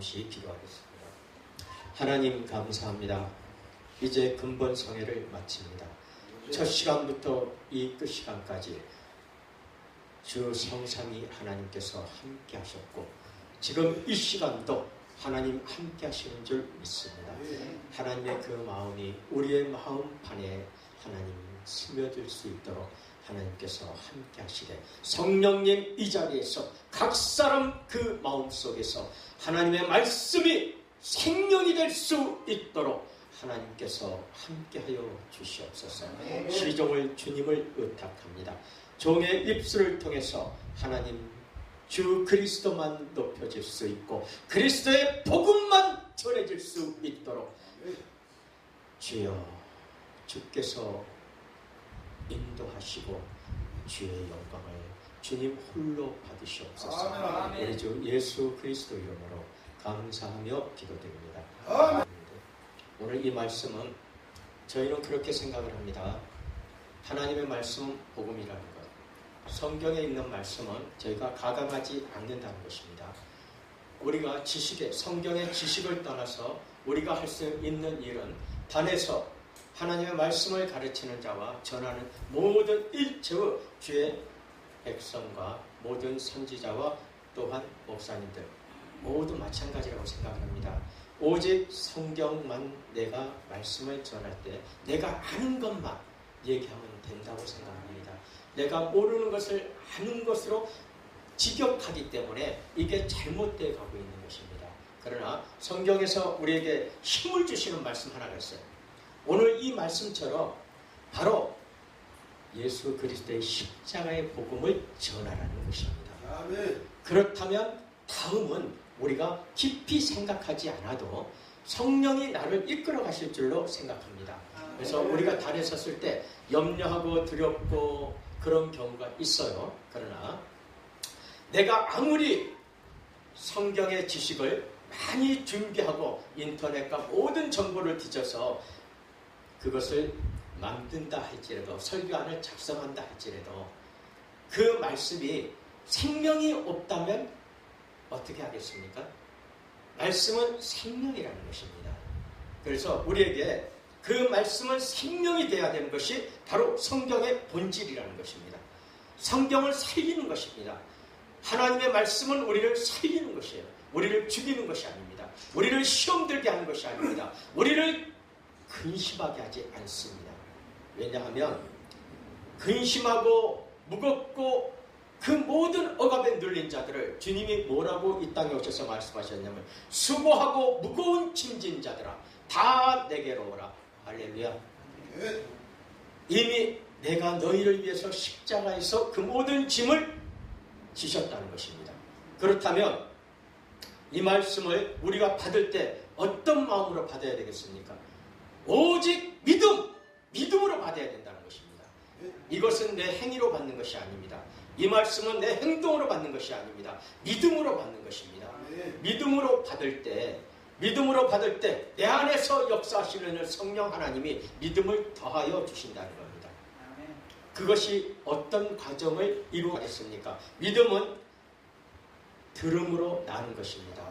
잠시 기도하겠습니다. 하나님 감사합니다. 이제 근본 성회를 마칩니다. 첫 시간부터 이 끝 시간까지 주 성삼위 하나님께서 함께 하셨고 지금 이 시간도 하나님 함께 하시는 줄 믿습니다. 하나님의 그 마음이 우리의 마음판에 하나님 스며들 수 있도록 하나님께서 함께 하시되 성령님 이 자리에서 각 사람 그 마음속에서 하나님의 말씀이 생명이 될 수 있도록 하나님께서 함께하여 주시옵소서. 시종을 주님을 의탁합니다. 종의 입술을 통해서 하나님 주 그리스도만 높여질 수 있고 그리스도의 복음만 전해질 수 있도록 주여 주께서 인도하시고 주의 영광을 주님 홀로 받으시옵소서. 우리 주 예수 그리스도 이름으로 감사하며 기도드립니다. 아멘. 오늘 이 말씀은 저희는 그렇게 생각을 합니다. 하나님의 말씀 복음이라는 것, 성경에 있는 말씀은 저희가 가감하지 않는다는 것입니다. 우리가 성경의 지식을 떠나서 우리가 할 수 있는 일은 단에서 하나님의 말씀을 가르치는 자와 전하는 모든 일체의 주의 백성과 모든 선지자와 또한 목사님들 모두 마찬가지라고 생각합니다. 오직 성경만 내가 말씀을 전할 때 내가 아는 것만 얘기하면 된다고 생각합니다. 내가 모르는 것을 아는 것으로 직역하기 때문에 이게 잘못되어 가고 있는 것입니다. 그러나 성경에서 우리에게 힘을 주시는 말씀 하나가 있어요. 오늘 이 말씀처럼 바로 예수 그리스도의 십자가의 복음을 전하라는 것입니다. 그렇다면 다음은 우리가 깊이 생각하지 않아도 성령이 나를 이끌어 가실 줄로 생각합니다. 그래서 우리가 단에 섰을 때 염려하고 두렵고 그런 경우가 있어요. 그러나 내가 아무리 성경의 지식을 많이 준비하고 인터넷과 모든 정보를 뒤져서 그것을 만든다 할지라도 설교안을 작성한다 할지라도 그 말씀이 생명이 없다면 어떻게 하겠습니까? 말씀은 생명이라는 것입니다. 그래서 우리에게 그 말씀은 생명이 되어야 되는 것이 바로 성경의 본질이라는 것입니다. 성경을 살리는 것입니다. 하나님의 말씀은 우리를 살리는 것이에요. 우리를 죽이는 것이 아닙니다. 우리를 시험 들게 하는 것이 아닙니다. 우리를 근심하게 하지 않습니다. 왜냐하면 근심하고 무겁고 그 모든 억압에 눌린 자들을 주님이 뭐라고 이 땅에 오셔서 말씀하셨냐면 수고하고 무거운 짐진 자들아 다 내게로 오라. 할렐루야. 이미 내가 너희를 위해서 십자가에서 그 모든 짐을 지셨다는 것입니다. 그렇다면 이 말씀을 우리가 받을 때 어떤 마음으로 받아야 되겠습니까? 오직 믿음으로 받아야 된다는 것입니다. 이것은 내 행위로 받는 것이 아닙니다. 이 말씀은 내 행동으로 받는 것이 아닙니다. 믿음으로 받는 것입니다. 믿음으로 받을 때 내 안에서 역사하시는 성령 하나님이 믿음을 더하여 주신다는 겁니다. 그것이 어떤 과정을 이루겠습니까? 믿음은 들음으로 나는 것입니다.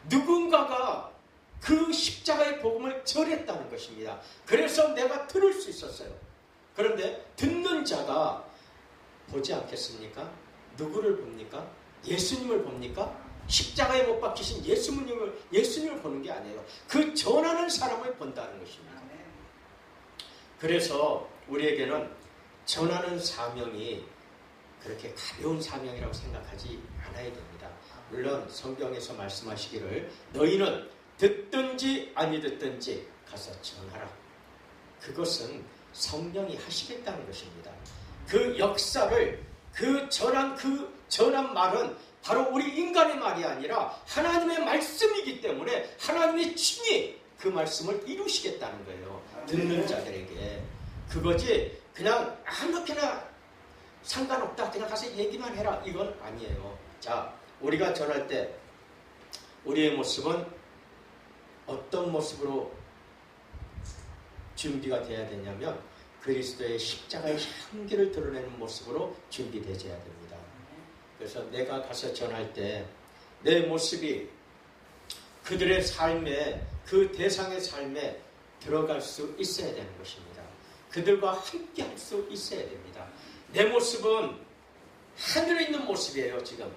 누군가가 그 십자가의 복음을 전했다는 것입니다. 그래서 내가 들을 수 있었어요. 그런데 듣는 자가 보지 않겠습니까? 누구를 봅니까? 예수님을 봅니까? 십자가에 못 박히신 예수님을 보는 게 아니에요. 그 전하는 사람을 본다는 것입니다. 그래서 우리에게는 전하는 사명이 그렇게 가벼운 사명이라고 생각하지 않아야 됩니다. 물론 성경에서 말씀하시기를 너희는 듣든지 아니 듣든지 가서 전하라. 그것은 성령이 하시겠다는 것입니다. 그 역사를 그 전한 말은 바로 우리 인간의 말이 아니라 하나님의 말씀이기 때문에 하나님의 친히 그 말씀을 이루시겠다는 거예요. 듣는 자들에게. 그거지 그냥 아무렇게나 상관없다 그냥 가서 얘기만 해라 이건 아니에요. 자, 우리가 전할 때 우리의 모습은 어떤 모습으로 준비가 돼야 되냐면 그리스도의 십자가의 향기를 드러내는 모습으로 준비되어야 됩니다. 그래서 내가 가서 전할 때 내 모습이 그들의 삶에, 그 대상의 삶에 들어갈 수 있어야 되는 것입니다. 그들과 함께 할 수 있어야 됩니다. 내 모습은 하늘에 있는 모습이에요. 지금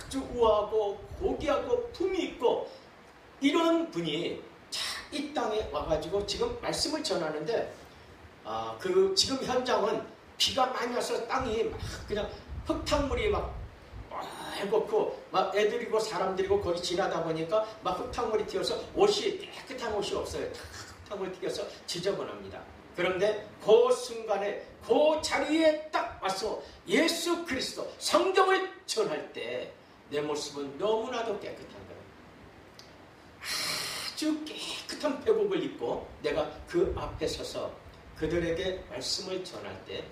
아주 우아하고 고귀하고 품이 있고 이런 분이 이 땅에 와가지고 지금 말씀을 전하는데 지금 현장은 비가 많이 와서 땅이 막 그냥 흙탕물이 막 빨갛고 막 애들이고 사람들이고 거기 지나다 보니까 막 흙탕물이 튀어서 옷이 깨끗한 옷이 없어요. 흙탕물 튀겨서 지저분합니다. 그런데 그 순간에 그 자리에 딱 와서 예수 그리스도 성경을 전할 때 내 모습은 너무나도 깨끗한 거예요. 아주 깨끗한 회복을 입고 내가 그 앞에 서서 그들에게 말씀을 전할 때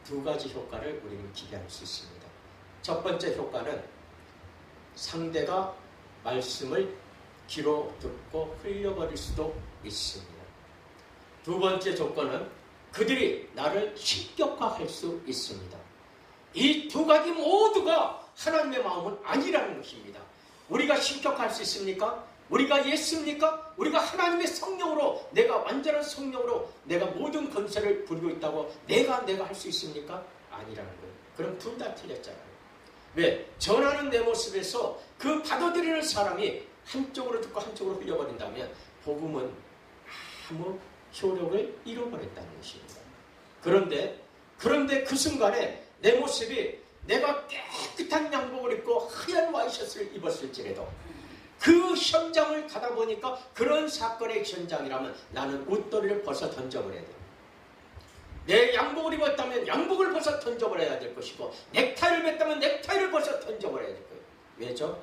두 가지 효과를 우리는 기대할 수 있습니다. 첫 번째 효과는 상대가 말씀을 귀로 듣고 흘려버릴 수도 있습니다. 두 번째 조건은 그들이 나를 신격화할 수 있습니다. 이 두 가지 모두가 하나님의 마음은 아니라는 것입니다. 우리가 신격화할 수 있습니까? 우리가 예수입니까? 우리가 하나님의 성령으로, 내가 완전한 성령으로 내가 모든 권세를 부리고 있다고 내가 할 수 있습니까? 아니라는 거예요. 그럼 둘 다 틀렸잖아요. 왜? 전하는 내 모습에서 그 받아들이는 사람이 한쪽으로 듣고 한쪽으로 흘려버린다면 복음은 아무 효력을 잃어버렸다는 것입니다. 그런데 그 순간에 내 모습이 내가 깨끗한 양복을 입고 하얀 와이셔츠를 입었을지라도 그 현장을 가다 보니까 그런 사건의 현장이라면 나는 웃도리를 벗어 던져버려야 돼요. 내 양복을 입었다면 양복을 벗어 던져버려야 될 것이고 넥타이를 맸다면 넥타이를 벗어 던져버려야 될 거예요. 왜죠?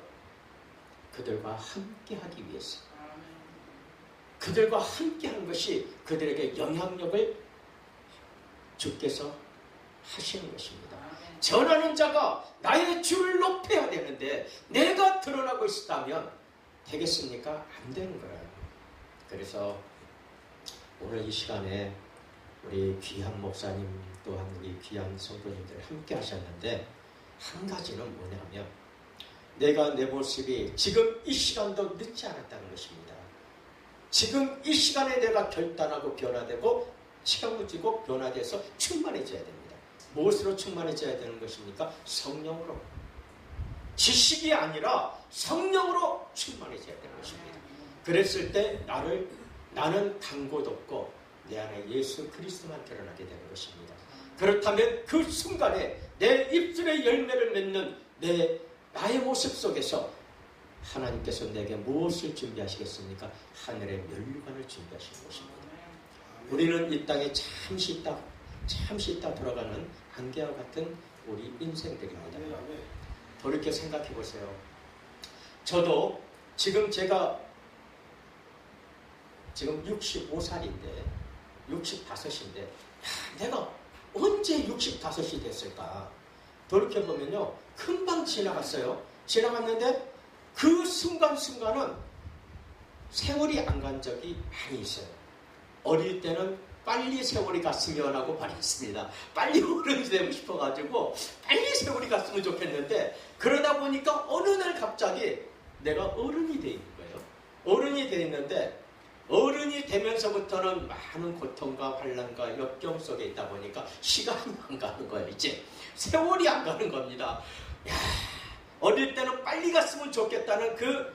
그들과 함께하기 위해서. 그들과 함께하는 것이 그들에게 영향력을 주께서 하시는 것입니다. 전하는 자가 나의 주를 높여야 되는데 내가 드러나고 있다면 되겠습니까? 안 되는 거예요. 그래서 오늘 이 시간에 우리 귀한 목사님 또한 우리 귀한 성도님들 함께 하셨는데 한 가지는 뭐냐면 내가 내 모습이 지금 이 시간도 늦지 않았다는 것입니다. 지금 이 시간에 내가 결단하고 변화되고 채워지고 변화돼서 충만해져야 됩니다. 무엇으로 충만해져야 되는 것입니까? 성령으로. 지식이 아니라 성령으로 충만해져야 되는 것입니다. 그랬을 때 나는 간 곳 없고 내 안에 예수 그리스도만 드러나게 되는 것입니다. 그렇다면 그 순간에 내 입술에 열매를 맺는 나의 모습 속에서 하나님께서 내게 무엇을 준비하시겠습니까? 하늘의 면류관을 준비하시는 것입니다. 우리는 이 땅에 잠시 있다 돌아가는 안개와 같은 우리 인생들입니다. 돌이켜 생각해 보세요. 저도 제가 65살인데 65인데 내가 언제 65이 됐을까? 돌이켜보면요 금방 지나갔어요. 지나갔는데 그 순간순간은 세월이 안 간 적이 많이 있어요. 어릴 때는 빨리 세월이 갔으면 하고 바랬습니다. 빨리 어른이 되고 싶어가지고 빨리 세월이 갔으면 좋겠는데 그러다 보니까 어느 날 갑자기 내가 어른이 돼 있는 거예요. 어른이 돼 있는데 어른이 되면서부터는 많은 고통과 환난과 역경 속에 있다 보니까 시간이 안 가는 거예요. 이제 세월이 안 가는 겁니다. 어릴 때는 빨리 갔으면 좋겠다는 그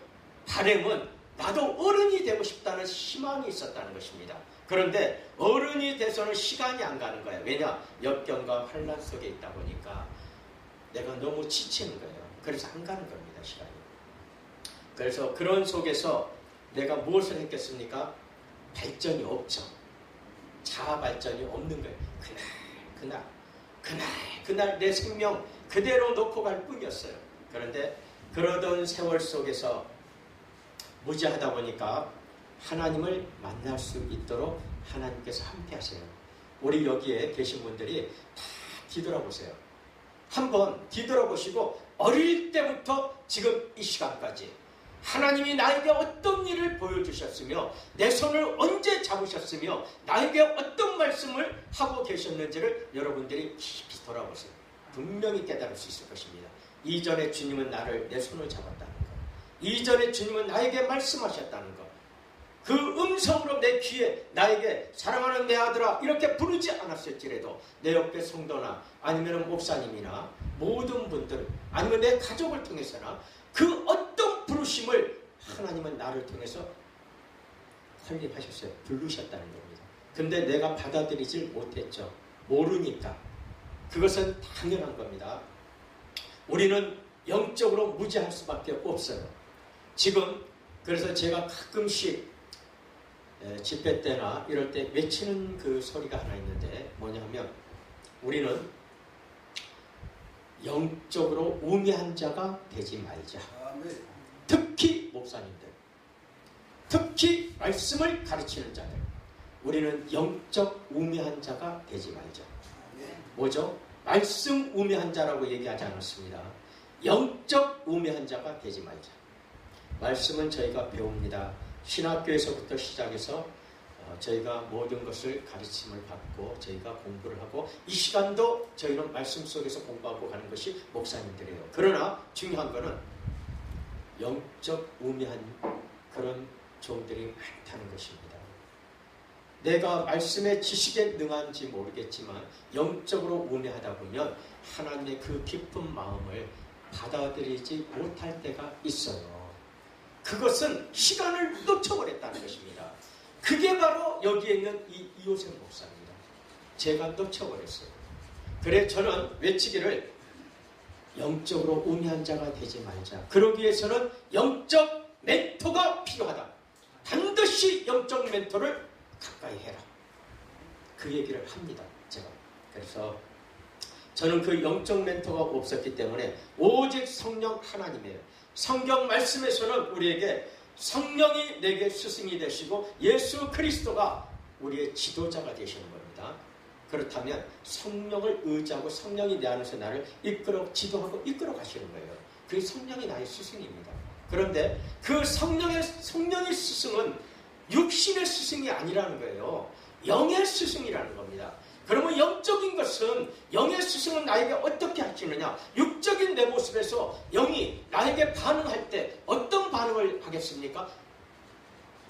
바람은 나도 어른이 되고 싶다는 희망이 있었다는 것입니다. 그런데 어른이 돼서는 시간이 안 가는 거예요. 왜냐? 역경과 환난 속에 있다 보니까 내가 너무 지치는 거예요. 그래서 안 가는 겁니다. 시간이. 그래서 그런 속에서 내가 무엇을 했겠습니까? 발전이 없죠. 자아 발전이 없는 거예요. 그날 내 생명 그대로 놓고 갈 뿐이었어요. 그런데 그러던 세월 속에서 무지하다 보니까 하나님을 만날 수 있도록 하나님께서 함께 하세요. 우리 여기에 계신 분들이 다 뒤돌아보세요. 한번 뒤돌아보시고 어릴 때부터 지금 이 시간까지 하나님이 나에게 어떤 일을 보여주셨으며 내 손을 언제 잡으셨으며 나에게 어떤 말씀을 하고 계셨는지를 여러분들이 깊이 돌아보세요. 분명히 깨달을 수 있을 것입니다. 이전에 주님은 내 손을 잡았다는 것. 이전에 주님은 나에게 말씀하셨다는 것. 그 음성으로 내 귀에 나에게 사랑하는 내 아들아 이렇게 부르지 않았을지라도 내 옆에 성도나 아니면 목사님이나 모든 분들 아니면 내 가족을 통해서나 그 어떤 부르심을 하나님은 나를 통해서 설립하셨어요. 부르셨다는 겁니다. 근데 내가 받아들이질 못했죠. 모르니까. 그것은 당연한 겁니다. 우리는 영적으로 무지할 수밖에 없어요. 지금 그래서 제가 가끔씩 집회 때나 이럴 때 외치는 그 소리가 하나 있는데 뭐냐면 우리는 영적으로 우매한 자가 되지 말자. 특히 목사님들, 특히 말씀을 가르치는 자들, 우리는 영적 우매한 자가 되지 말자. 뭐죠? 말씀 우매한 자라고 얘기하지 않았습니다. 영적 우매한 자가 되지 말자. 말씀은 저희가 배웁니다. 신학교에서부터 시작해서 저희가 모든 것을 가르침을 받고 저희가 공부를 하고 이 시간도 저희는 말씀 속에서 공부하고 가는 것이 목사님들이에요. 그러나 중요한 것은 영적 우매한 그런 종들이 많다는 것입니다. 내가 말씀의 지식에 능한지 모르겠지만 영적으로 우매하다 보면 하나님의 그 깊은 마음을 받아들이지 못할 때가 있어요. 그것은 시간을 놓쳐버렸다는 것입니다. 그게 바로 여기에 있는 이 이호셉 목사입니다. 제가 놓쳐버렸어요. 그래 저는 외치기를 영적으로 우매한 자가 되지 말자. 그러기 위해서는 영적 멘토가 필요하다. 반드시 영적 멘토를 가까이 해라. 그 얘기를 합니다. 제가. 그래서 저는 그 영적 멘토가 없었기 때문에 오직 성령 하나님이에요. 성경 말씀에서는 우리에게 성령이 내게 스승이 되시고 예수 그리스도가 우리의 지도자가 되시는 겁니다. 그렇다면 성령을 의지하고 성령이 내 안에서 나를 이끌어 지도하고 이끌어 가시는 거예요. 그 성령이 나의 스승입니다. 그런데 그 성령의 스승은 육신의 스승이 아니라는 거예요. 영의 스승이라는 겁니다. 그러면 영적인 것은 영의 스승은 나에게 어떻게 하시느냐? 육적인 내 모습에서 영이 나에게 반응할 때 어떤 반응을 하겠습니까?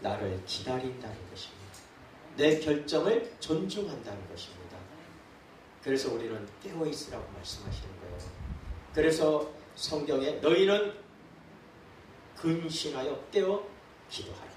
나를 기다린다는 것입니다. 내 결정을 존중한다는 것입니다. 그래서 우리는 깨어있으라고 말씀하시는 거예요. 그래서 성경에 너희는 근신하여 깨어 기도하라.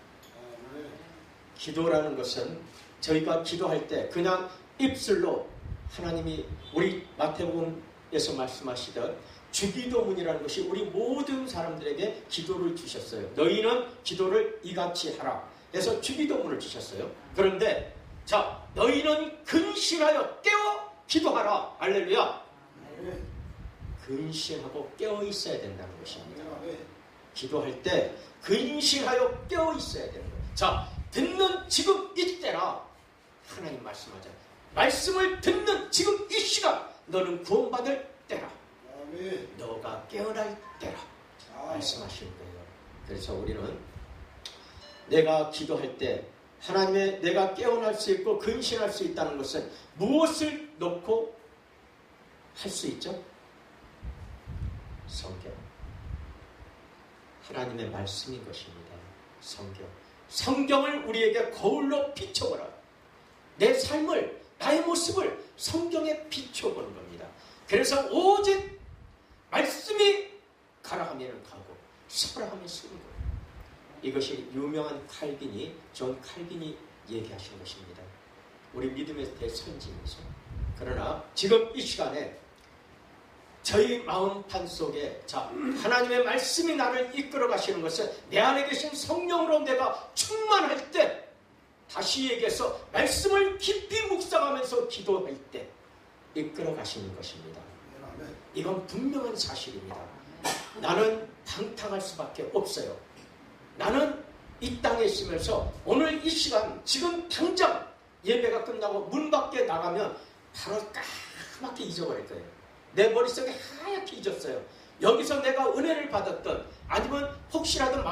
기도라는 것은 저희가 기도할 때 그냥 입술로 하나님이 우리 마태복음에서 말씀하시던 주기도문이라는 것이 우리 모든 사람들에게 기도를 주셨어요. 너희는 기도를 이같이 하라 해서 주기도문을 주셨어요. 그런데 자 너희는 근신하여 깨어 기도하라. 할렐루야. 근신하고 깨어 있어야 된다는 것입니다. 기도할 때 근신하여 깨어 있어야 되는 거예요. 자 듣는 지금 이때라 하나님 말씀하잖아요. 말씀을 듣는 지금 이 시간 너는 구원받을 때라. 너가 깨어날 때라 말씀하시는 거예요. 그래서 우리는 내가 기도할 때 하나님의 내가 깨어날 수 있고 근신할 수 있다는 것은 무엇을 놓고 할 수 있죠? 성경. 하나님의 말씀인 것입니다. 성경. 성경을 우리에게 거울로 비춰보라. 내 삶을 나의 모습을 성경에 비춰보는 겁니다. 그래서 오직 말씀이 가라 하면 가고 서라 하면 서는 거예요. 이것이 유명한 존 칼빈이 얘기하신 것입니다. 우리 믿음의 대선지이면서. 그러나 지금 이 시간에 저희 마음판 속에 자 하나님의 말씀이 나를 이끌어 가시는 것은 내 안에 계신 성령으로 내가 충만할 때 다시 얘기해서 말씀을 깊이 묵상하면서 기도할 때 이끌어 가시는 것입니다. 이건 분명한 사실입니다. 나는 방탕할 수밖에 없어요. 나는 이 땅에 있으면서 오늘 이 시간 지금 당장 예배가 끝나고 문 밖에 나가면 바로 까맣게 잊어버릴 거예요. 내 머릿속에 하얗게 잊었어요. 여기서 내가 은혜를 받았던 아니면 혹시라도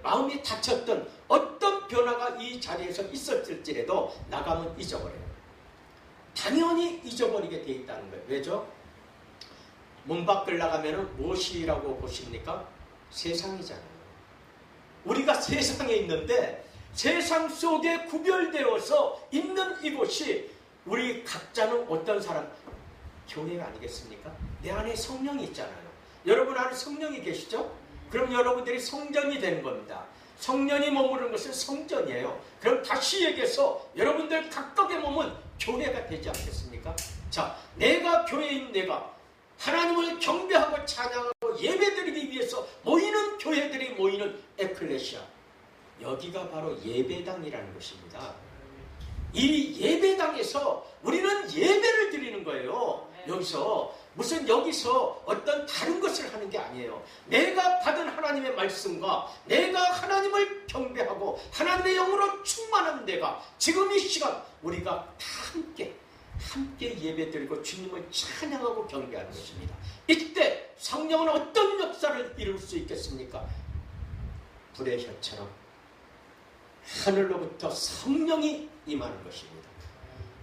마음이 다쳤던 어떤 변화가 이 자리에서 있었을지라도 나가면 잊어버려요. 당연히 잊어버리게 돼 있다는 거예요. 왜죠? 문 밖을 나가면 무엇이라고 보십니까? 세상이잖아요. 우리가 세상에 있는데 세상 속에 구별되어서 있는 이곳이 우리 각자는 어떤 사람? 교회가 아니겠습니까? 내 안에 성령이 있잖아요. 여러분 안에 성령이 계시죠? 그럼 여러분들이 성전이 되는 겁니다. 성령이 머무르는 것은 성전이에요. 그럼 다시 얘기해서 여러분들 각각의 몸은 교회가 되지 않겠습니까? 자, 내가 교회인 내가 하나님을 경배하고 찬양하고 예배드리기 위해서 모이는 교회들이 모이는 에클레시아, 여기가 바로 예배당이라는 것입니다. 이 예배당에서 우리는 예배를 드리는 거예요. 여기서 어떤 다른 것을 하는 게 아니에요. 내가 받은 하나님의 말씀과 내가 하나님을 경배하고 하나님의 영으로 충만한 내가 지금 이 시간 우리가 다 함께 예배드리고 주님을 찬양하고 경배하는 것입니다. 이때 성령은 어떤 역사를 이룰 수 있겠습니까? 불의 혀처럼 하늘로부터 성령이 임하는 것입니다.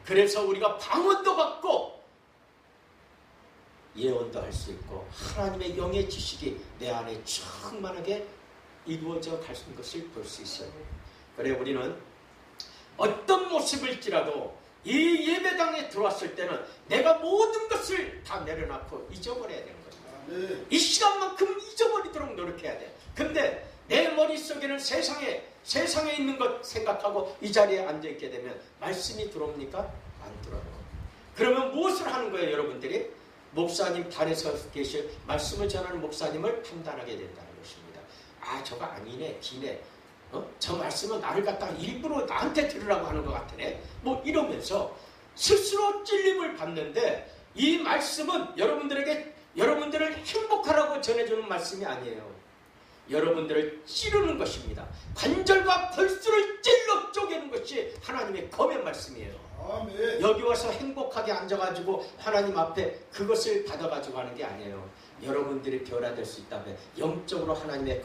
그래서 우리가 방언도 받고 예언도 할 수 있고 하나님의 영의 지식이 내 안에 충만하게 이루어져 가는 것을 볼 수 있어요. 그래 우리는 어떤 모습일지라도 이 예배당에 들어왔을 때는 내가 모든 것을 다 내려놓고 잊어버려야 되는 거예요. 이 시간만큼 잊어버리도록 노력해야 돼. 근데 내 머릿속에는 세상에 있는 것 생각하고 이 자리에 앉아있게 되면 말씀이 들어옵니까? 안 들어요. 그러면 무엇을 하는 거예요, 여러분들이? 목사님 단에서 계실 말씀을 전하는 목사님을 판단하게 된다는 것입니다. 아, 저거 아니네, 기네. 저 말씀은 나를 갖다가 일부러 나한테 들으라고 하는 것 같으네. 뭐 이러면서 스스로 찔림을 받는데 이 말씀은 여러분들을 행복하라고 전해주는 말씀이 아니에요. 여러분들을 찌르는 것입니다. 관절과 골수를 찔러 쪼개는 것이 하나님의 검의 말씀이에요. 아멘. 여기 와서 행복하게 앉아가지고 하나님 앞에 그것을 받아가지고 하는 게 아니에요. 여러분들이 변화될 수 있다면 영적으로 하나님의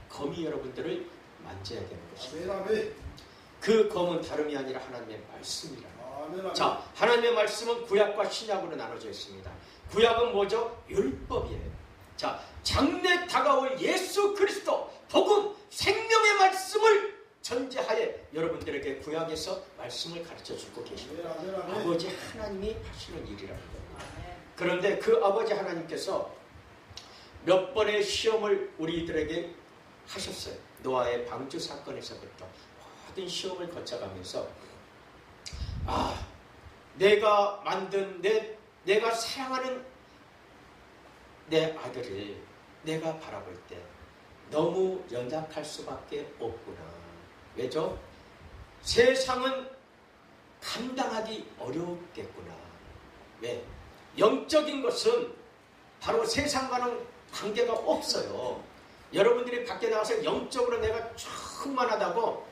검이 여러분들을 만져야 되는 것입니다. 아멘. 그 검은 다름이 아니라 하나님의 말씀이라. 아멘. 자, 하나님의 말씀은 구약과 신약으로 나눠져 있습니다. 구약은 뭐죠? 율법이에요. 자, 장래 다가올 예수 그리스도 복음 생명의 말씀을 전제하에 여러분들에게 구약에서 말씀을 가르쳐주고 계십니다. 아버지 하나님이 하시는 일이라는 거예요. 그런데 그 아버지 하나님께서 몇 번의 시험을 우리들에게 하셨어요. 노아의 방주 사건에서부터 모든 시험을 거쳐가면서 내가 만든 내가 사랑하는 내 아들을 내가 바라볼 때 너무 연약할 수밖에 없구나. 왜죠? 세상은 감당하기 어렵겠구나. 왜? 영적인 것은 바로 세상과는 관계가 없어요. 여러분들이 밖에 나가서 영적으로 내가 충만하다고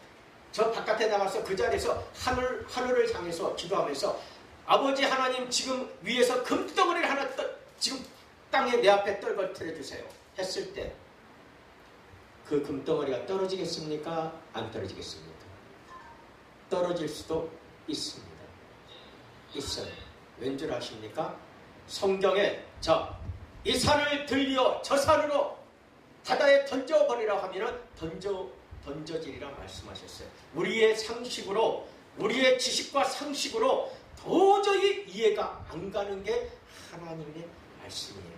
저 바깥에 나가서 그 자리에서 하늘을 향해서 기도하면서 아버지 하나님 지금 위에서 금덩어리를 하나 지금 땅에 내 앞에 떨궈뜨려 주세요 했을 때 그 금덩어리가 떨어지겠습니까? 안 떨어지겠습니까? 떨어질 수도 있습니다. 있어요. 왠 줄 아십니까? 성경에 이 산을 들려 저 산으로 바다에 던져버리라 하면은 던져지리라 말씀하셨어요. 우리의 상식으로 우리의 지식과 상식으로 도저히 이해가 안 가는 게 하나님의 말씀이에요.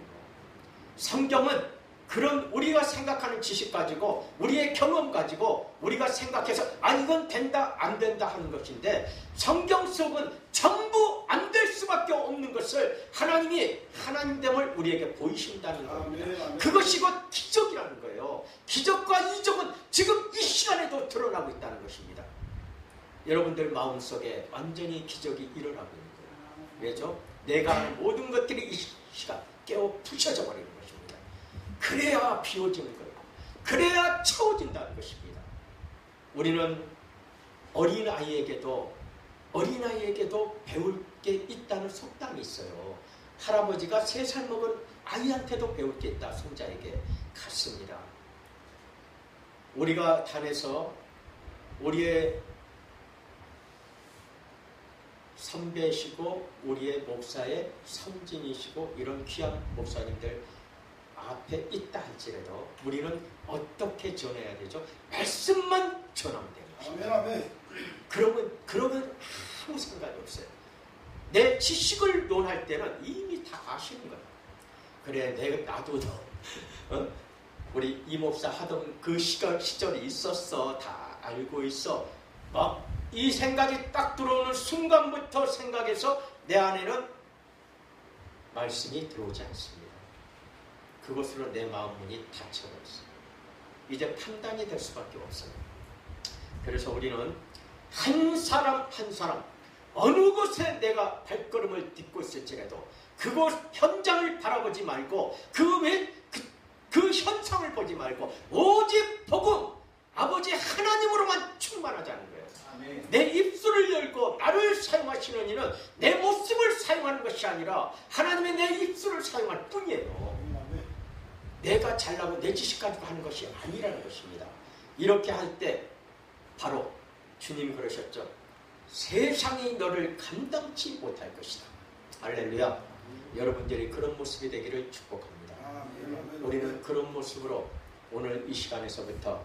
성경은 그런 우리가 생각하는 지식 가지고 우리의 경험 가지고 우리가 생각해서 이건 된다 안 된다 하는 것인데 성경 속은 전부 안 될 수밖에 없는 것을 하나님이 하나님됨을 우리에게 보이신다는 겁니다. 그것이 곧 기적이라는 거예요. 기적과 이적은 지금 이 시간에도 드러나고 있다는 것입니다. 여러분들 마음속에 완전히 기적이 일어나고 있는 거예요. 왜죠? 내가 하는 모든 것들이 이 시간 깨어 부셔져 버리는 것입니다. 그래야 비워지는 거예요. 그래야 채워진다는 것입니다. 우리는 어린아이에게도 배울 게 있다는 속담이 있어요. 할아버지가 3살 먹은 아이한테도 배울 게 있다. 손자에게 같습니다. 우리가 단에서 우리의 선배시고 우리의 목사의 선진이시고 이런 귀한 목사님들 앞에 있다 할지라도 우리는 어떻게 전해야 되죠? 말씀만 전하면 되는 것입니다. 그러면 아무 상관이 없어요. 내 지식을 논할 때는 이미 다 아시는 거예요. 그래, 나도 우리 이목사 하던 그 시절이 있었어. 다 알고 있어. 막 이 생각이 딱 들어오는 순간부터 생각해서 내 안에는 말씀이 들어오지 않습니다. 그것으로 내 마음 문이 닫혀버렸어요. 이제 판단이 될 수밖에 없어요. 그래서 우리는 한 사람 한 사람 어느 곳에 내가 발걸음을 딛고 있을지라도 그곳 현장을 바라보지 말고 그 현상을 보지 말고 오직 복음 아버지 하나님으로만 충만하자는 거예요. 아멘. 내 입술을 열고 나를 사용하시는 이는 내 모습을 사용하는 것이 아니라 하나님의 내 입술을 사용할 뿐이에요. 아멘. 내가 잘나고 내 지식 가지고 하는 것이 아니라는 것입니다. 이렇게 할 때 바로 주님 그러셨죠. 세상이 너를 감당치 못할 것이다. 할렐루야. 여러분들이 그런 모습이 되기를 축복합니다. 우리는 그런 모습으로 오늘 이 시간에서부터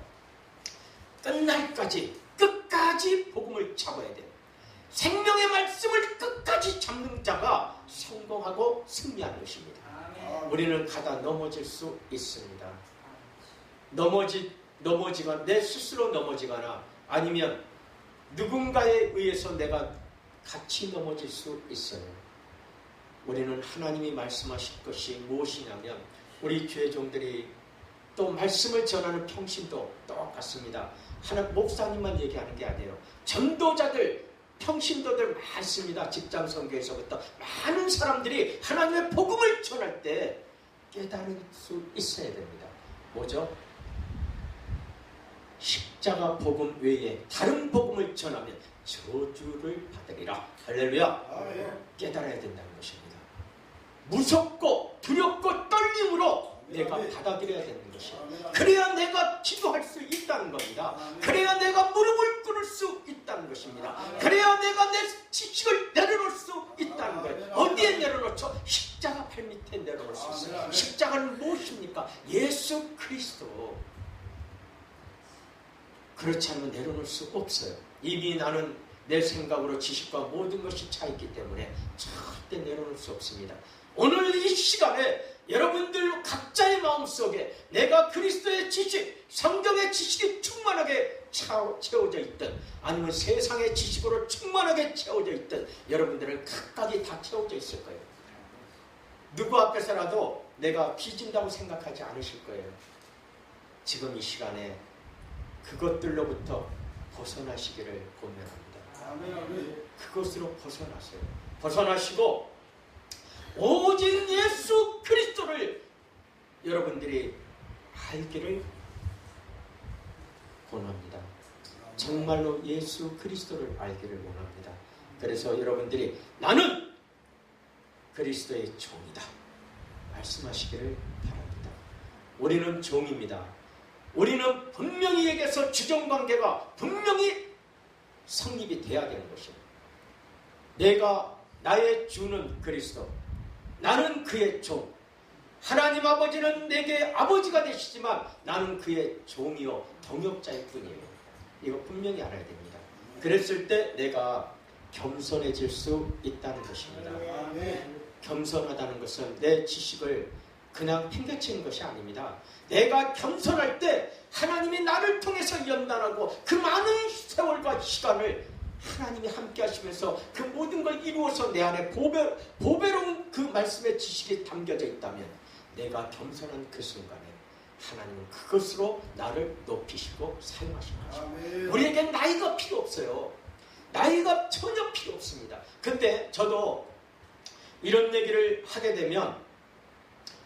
끝날까지 끝까지 복음을 잡아야 돼요. 생명의 말씀을 끝까지 잡는 자가 성공하고 승리하는 것입니다. 우리는 가다 넘어질 수 있습니다. 넘어지거나 내 스스로 넘어지거나 아니면 누군가에 의해서 내가 같이 넘어질 수 있어요. 우리는 하나님이 말씀하실 것이 무엇이냐면 우리 주의 종들이 또 말씀을 전하는 평신도 똑같습니다. 목사님만 얘기하는 게 아니에요. 전도자들, 평신도들 많습니다. 직장 선교에서부터 많은 사람들이 하나님의 복음을 전할 때 깨달을 수 있어야 됩니다. 뭐죠? 십자가 복음 외에 다른 복음을 전하면 저주를 받으리라. 할렐루야. 깨달아야 된다는 것입니다. 무섭고 두렵고 떨림으로 내가 받아들여야 되는 것이에요. 그래야 내가 기도할 수 있다는 겁니다. 그래야 내가 무릎을 꿇을 수 있다는 것입니다. 그래야 내가 내 지식을 내려놓을 수 있다는 거예요. 어디에 내려놓죠? 십자가 발밑에 내려놓을 수 있어요. 십자가는 무엇입니까? 예수 그리스도. 그렇지 않으면 내려놓을 수 없어요. 이미 나는 내 생각으로 지식과 모든 것이 차있기 때문에 절대 내려놓을 수 없습니다. 오늘 이 시간에 여러분들 각자의 마음속에 내가 그리스도의 지식, 성경의 지식이 충만하게 채워져 있든 아니면 세상의 지식으로 충만하게 채워져 있든 여러분들은 각각이 다 채워져 있을 거예요. 누구 앞에서라도 내가 빚진다고 생각하지 않으실 거예요. 지금 이 시간에 그것들로부터 벗어나시기를 권면합니다. 그것으로 벗어나세요. 벗어나시고 오직 예수 그리스도를 여러분들이 알기를 원합니다. 정말로 예수 그리스도를 알기를 원합니다. 그래서 여러분들이 나는 그리스도의 종이다 말씀하시기를 바랍니다. 우리는 종입니다. 우리는 분명히 얘기해서 주정관계가 분명히 성립이 돼야 되는 것입니다. 내가 나의 주는 그리스도, 나는 그의 종. 하나님 아버지는 내게 아버지가 되시지만 나는 그의 종이요 동역자일 뿐이에요. 이거 분명히 알아야 됩니다. 그랬을 때 내가 겸손해질 수 있다는 것입니다. 겸손하다는 것은 내 지식을 그냥 팽개치는 것이 아닙니다. 내가 겸손할 때 하나님이 나를 통해서 연단하고 그 많은 세월과 시간을 하나님이 함께 하시면서 그 모든 걸 이루어서 내 안에 보배로운 그 말씀의 지식이 담겨져 있다면 내가 겸손한 그 순간에 하나님은 그것으로 나를 높이시고 사용하시는 것입니다. 우리에겐 나이가 필요 없어요. 나이가 전혀 필요 없습니다. 근데 저도 이런 얘기를 하게 되면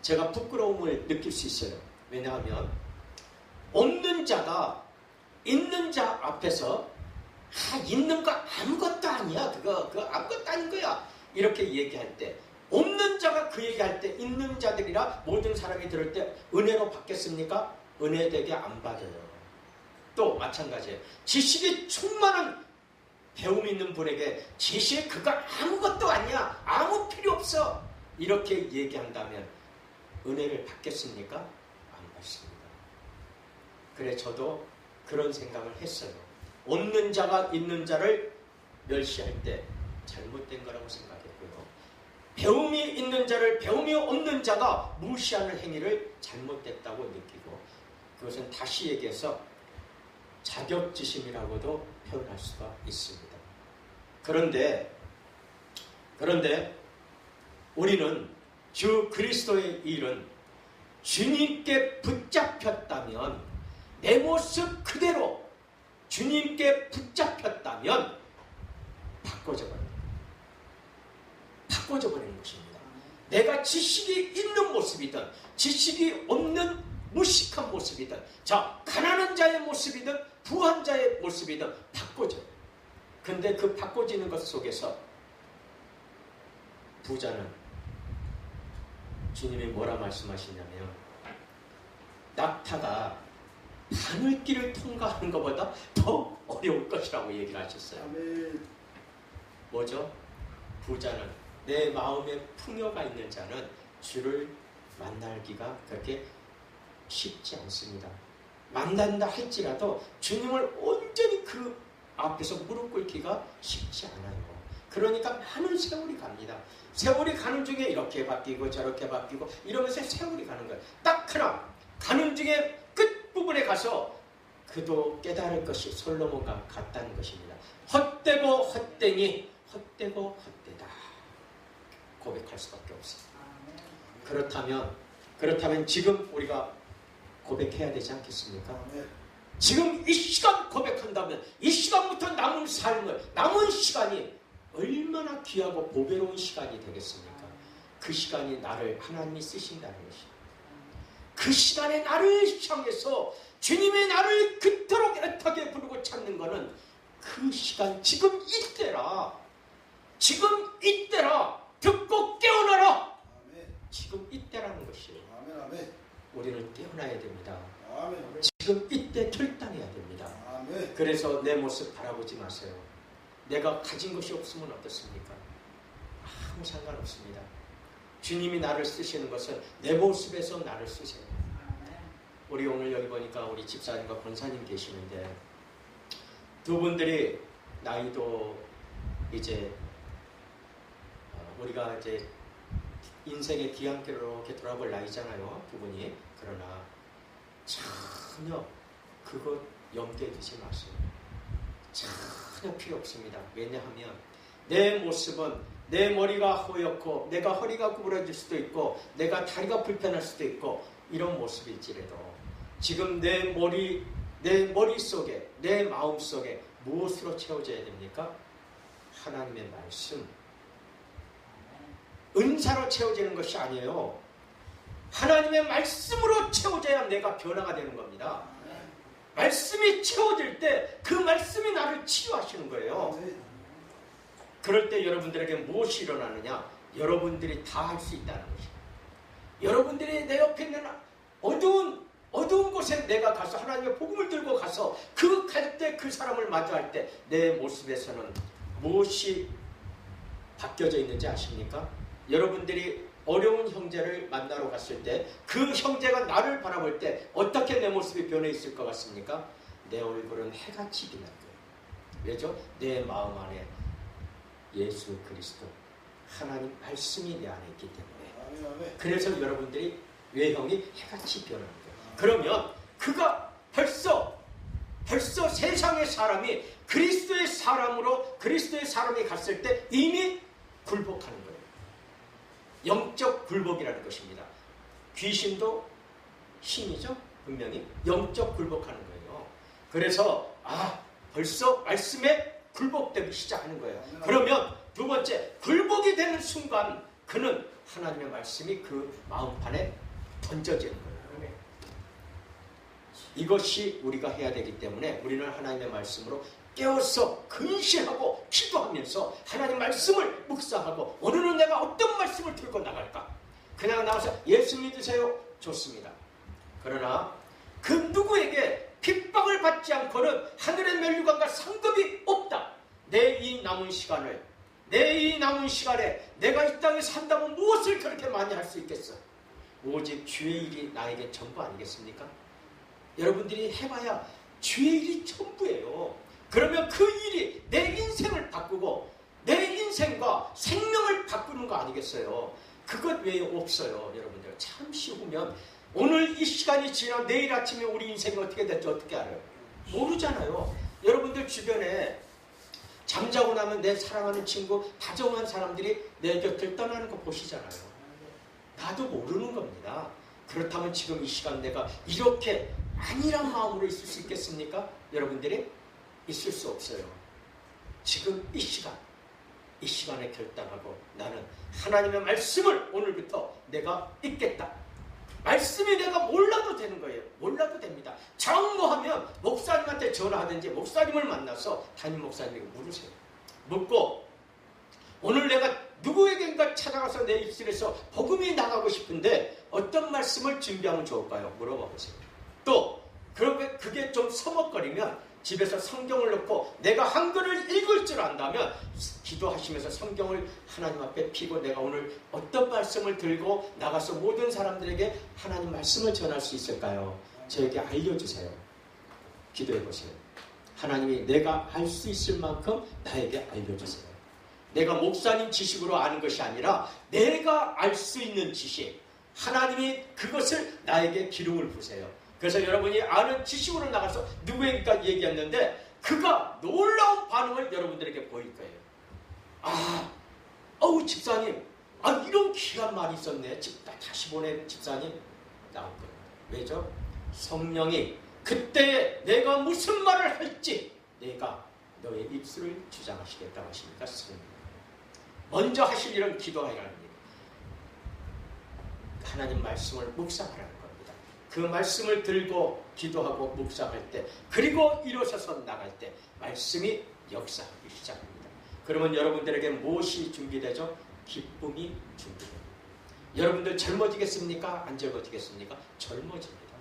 제가 부끄러움을 느낄 수 있어요. 왜냐하면 없는 자가 있는 자 앞에서 있는 거 아무것도 아니야. 그거 아무것도 아닌 거야. 이렇게 얘기할 때 없는 자가 그 얘기할 때 있는 자들이라 모든 사람이 들을 때 은혜로 받겠습니까? 은혜되게 안 받아요. 또 마찬가지예요. 지식이 충만한 배움 있는 분에게 지식이 그거 아무것도 아니야. 아무 필요 없어. 이렇게 얘기한다면 은혜를 받겠습니까? 안 받습니다. 그래 저도 그런 생각을 했어요. 없는 자가 있는 자를 멸시할 때 잘못된 거라고 생각했고요. 배움이 있는 자를 배움이 없는 자가 무시하는 행위를 잘못됐다고 느끼고, 그것은 다시 얘기해서 자격지심이라고도 표현할 수가 있습니다. 그런데 우리는 주 그리스도의 일은 주님께 붙잡혔다면, 내 모습 그대로 주님께 붙잡혔다면 바꿔져 버리는 것입니다. 내가 지식이 있는 모습이든 지식이 없는 무식한 모습이든, 자, 가난한 자의 모습이든 부한 자의 모습이든 바꿔져요. 근데 그 바꿔지는 것 속에서 부자는 주님이 뭐라 말씀하시냐면, 낙타가 바늘길을 통과하는 것보다 더 어려울 것이라고 얘기를 하셨어요. 아멘. 뭐죠? 부자는, 내 마음에 풍요가 있는 자는 주를 만나기가 그렇게 쉽지 않습니다. 만난다 할지라도 주님을 온전히 그 앞에서 무릎 꿇기가 쉽지 않아요. 그러니까 많은 세월이 갑니다. 세월이 가는 중에 이렇게 바뀌고 저렇게 바뀌고 이러면서 세월이 가는 거예요. 딱 하나 가는 중에 끝부분에 가서 그도 깨달을 것이 솔로몬과 같다는 것입니다. 헛되고 헛되니 헛되고 헛되다 고백할 수밖에 없습니다. 그렇다면 지금 우리가 고백해야 되지 않겠습니까? 지금 이 시간 고백한다면 이 시간부터 남은 삶을, 남은 시간이 얼마나 귀하고 보배로운 시간이 되겠습니까? 그 시간이 나를 하나님이 쓰신다는 것입니다. 그 시간에 나를 향해서 주님의 나를 그토록 애타게 부르고 찾는 것은 그 시간, 지금 이때라 듣고 깨어나라. 지금 이때라는 것이에요. 우리는 깨어나야 됩니다. 지금 이때 결단해야 됩니다. 그래서 내 모습 바라보지 마세요. 내가 가진 것이 없으면 어떻습니까? 아무 상관없습니다. 주님이 나를 쓰시는 것은 내 모습에서 나를 쓰세요. 우리 오늘 여기 보니까 우리 집사님과 권사님 계시는데, 두 분들이 나이도 이제 우리가 이제 인생의 뒤안길로 이렇게 돌아볼 나이잖아요, 두 분이. 그러나 전혀 그것 염두에 두지 마세요. 전혀 필요 없습니다. 왜냐하면 내 모습은 내 머리가 허옇고 내가 허리가 구부러질 수도 있고 내가 다리가 불편할 수도 있고 이런 모습일지라도 지금 내 머릿속에, 내 마음속에 무엇으로 채워져야 됩니까? 하나님의 말씀, 은사로 채워지는 것이 아니에요. 하나님의 말씀으로 채워져야 내가 변화가 되는 겁니다. 말씀이 채워질 때 그 말씀이 나를 치유하시는 거예요. 그럴 때 여러분들에게 무엇이 일어나느냐? 여러분들이 다 할 수 있다는 것이에요. 여러분들이 내 옆에 있는 어두운 곳에 내가 가서 하나님의 복음을 들고 가서 갈 때 그 사람을 마주할 때 내 모습에서는 무엇이 바뀌어져 있는지 아십니까? 여러분들이 어려운 형제를 만나러 갔을 때 그 형제가 나를 바라볼 때 어떻게 내 모습이 변해 있을 것 같습니까? 내 얼굴은 해같이 빛날 거예요. 왜죠? 내 마음 안에 예수 그리스도 하나님 말씀이 내 안에 있기 때문에. 그래서 여러분들이 외형이 해같이 변하는 거예요. 그러면 그가 벌써 세상의 사람이 그리스도의 사람이 갔을 때 이미 굴복하는 거예요. 영적 굴복이라는 것입니다. 귀신도 신이죠. 분명히 영적 굴복하는 거예요. 그래서 벌써 말씀에 굴복되기 시작하는 거예요. 그러면 두 번째, 굴복이 되는 순간 그는 하나님의 말씀이 그 마음판에 던져지는 거예요. 이것이 우리가 해야 되기 때문에 우리는 하나님의 말씀으로 깨어서 근신하고 기도하면서 하나님 말씀을 묵상하고 오늘은 내가 어떤 말씀을 들고 나갈까? 그냥 나와서 예수 믿으세요? 좋습니다. 그러나 그 누구에게 핍박을 받지 않고는 하늘의 멸류관과 상급이 없다. 내 이 남은 시간에 내가 이 땅에 산다면 무엇을 그렇게 많이 할 수 있겠어? 오직 주의 일이 나에게 전부 아니겠습니까? 여러분들이 해봐야 주의 일이 전부예요. 그러면 그 일이 내 인생을 바꾸고 내 인생과 생명을 바꾸는 거 아니겠어요? 그것 외에 없어요. 여러분들 잠시 후면 오늘 이 시간이 지나 내일 아침에 우리 인생이 어떻게 될지 어떻게 알아요? 모르잖아요. 여러분들 주변에 잠자고 나면 내 사랑하는 친구, 다정한 사람들이 내 곁을 떠나는 거 보시잖아요. 나도 모르는 겁니다. 그렇다면 지금 이 시간 내가 이렇게 안일한 마음으로 있을 수 있겠습니까? 여러분들이 있을 수 없어요. 지금 이 시간에 결단하고 나는 하나님의 말씀을 오늘부터 내가 읽겠다. 말씀이 내가 몰라도 되는 거예요. 몰라도 됩니다. 장모하면 목사님한테 전화하든지 목사님을 만나서 담임 목사님에게 물으세요. 묻고 오늘 내가 누구에겐가 찾아가서 내 입술에서 복음이 나가고 싶은데 어떤 말씀을 준비하면 좋을까요? 물어봐 보세요. 또 그게 좀 서먹거리면 집에서 성경을 놓고 내가 한글을 읽을 줄 안다면 기도하시면서 성경을 하나님 앞에 펴고 내가 오늘 어떤 말씀을 들고 나가서 모든 사람들에게 하나님 말씀을 전할 수 있을까요? 저에게 알려주세요. 기도해 보세요. 하나님이 내가 알 수 있을 만큼 나에게 알려주세요. 내가 목사님 지식으로 아는 것이 아니라 내가 알 수 있는 지식, 하나님이 그것을 나에게 기름을 부으세요. 그래서 여러분이 아는 지식으로 나가서 누구에게까 얘기했는데 그가 놀라운 반응을 여러분들에게 보일 거예요. 집사님, 이런 귀한 말이 있었네. 다시 보내 집사님. 나올 거예요. 왜죠? 성령이 그때 내가 무슨 말을 할지 내가 너의 입술을 주장하시겠다고 하시니까 성령. 먼저 하실 일은 기도하라는 일. 하나님 말씀을 묵상하라는 겁니다. 그 말씀을 들고 기도하고 묵상할 때, 그리고 일어서서 나갈 때 말씀이 역사하기 시작합니다. 그러면 여러분들에게 무엇이 준비되죠? 기쁨이 준비됩니다. 여러분들 젊어지겠습니까? 안 젊어지겠습니까? 젊어집니다.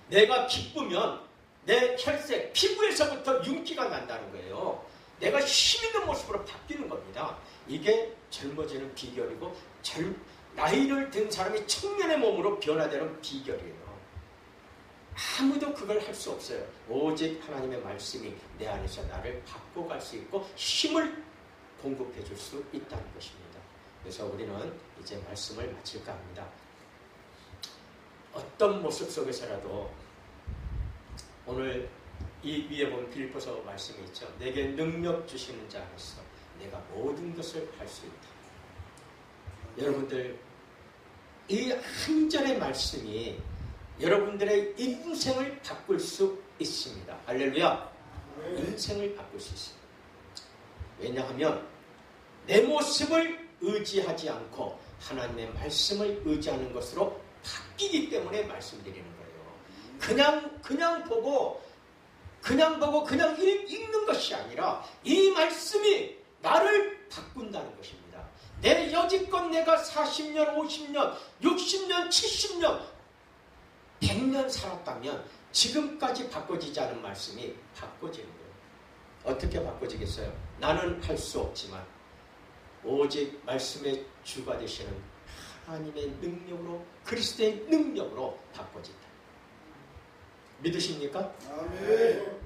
내가 기쁘면 내 혈색, 피부에서부터 윤기가 난다는 거예요. 내가 힘있는 모습으로 바뀌는 겁니다. 이게 젊어지는 비결이고 나이를 든 사람이 청년의 몸으로 변화되는 비결이에요. 아무도 그걸 할 수 없어요. 오직 하나님의 말씀이 내 안에서 나를 바꿔갈 수 있고 힘을 공급해 줄 수 있다는 것입니다. 그래서 우리는 이제 말씀을 마칠까 합니다. 어떤 모습 속에서라도 오늘 이 위에 보면 빌립보서 말씀이 있죠. 내게 능력 주시는 자 안에서 내가 모든 것을 할 수 있다. 여러분들 이 한 절의 말씀이 여러분들의 인생을 바꿀 수 있습니다. 할렐루야. 인생을 바꿀 수 있습니다. 왜냐하면 내 모습을 의지하지 않고 하나님의 말씀을 의지하는 것으로 바뀌기 때문에 말씀드리는 거예요. 그냥 보고 그냥 읽는 것이 아니라 이 말씀이 나를 바꾼다는 것입니다. 내 여지껏 내가 40년, 50년, 60년, 70년, 100년 살았다면 지금까지 바꿔지지 않은 말씀이 바꿔지는 거예요. 어떻게 바꿔지겠어요? 나는 할 수 없지만 오직 말씀의 주가 되시는 하나님의 능력으로, 그리스도의 능력으로 바꿔진다. 믿으십니까? 아멘.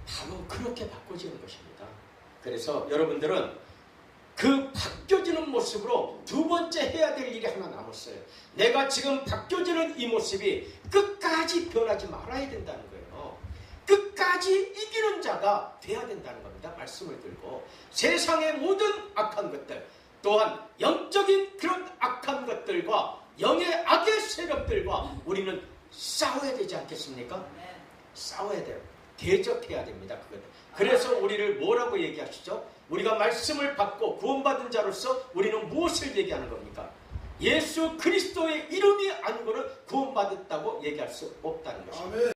바로 그렇게 바꿔지는 것입니다. 그래서 여러분들은 그 바뀌어지는 모습으로 두 번째 해야 될 일이 하나 남았어요. 내가 지금 바뀌어지는 이 모습이 끝까지 변하지 말아야 된다는 거예요. 끝까지 이기는 자가 돼야 된다는 겁니다. 말씀을 들고 세상의 모든 악한 것들, 또한 영적인 그런 악한 것들과 영의 악의 세력들과 우리는 싸워야 되지 않겠습니까? 싸워야 돼요. 대적해야 됩니다. 그래서 우리를 뭐라고 얘기하시죠? 우리가 말씀을 받고 구원받은 자로서 우리는 무엇을 얘기하는 겁니까? 예수 그리스도의 이름이 아니고는 구원받았다고 얘기할 수 없다는 것입니다.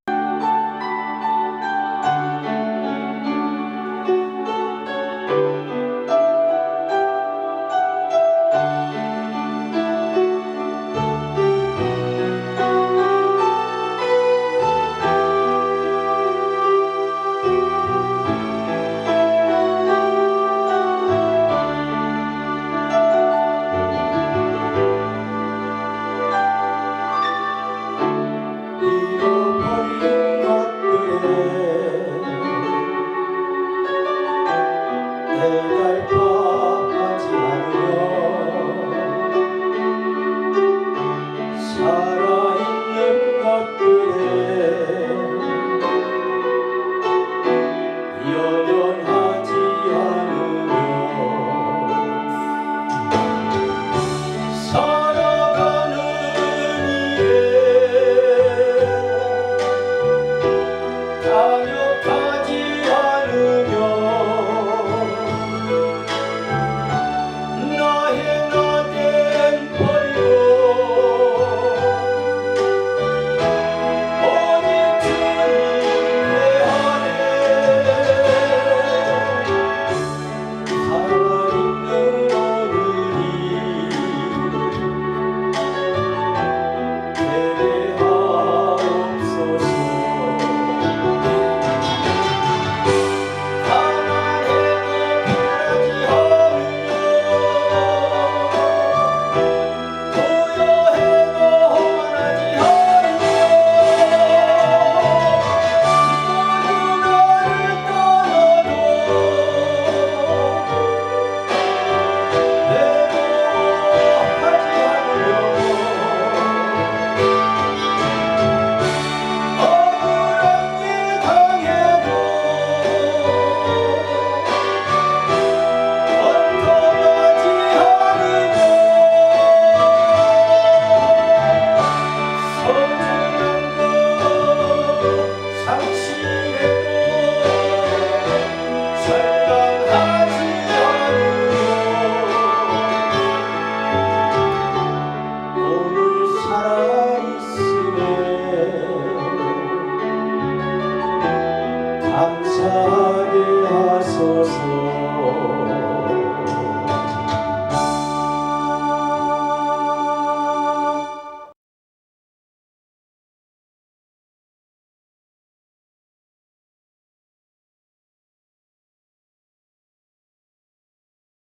감사합니다.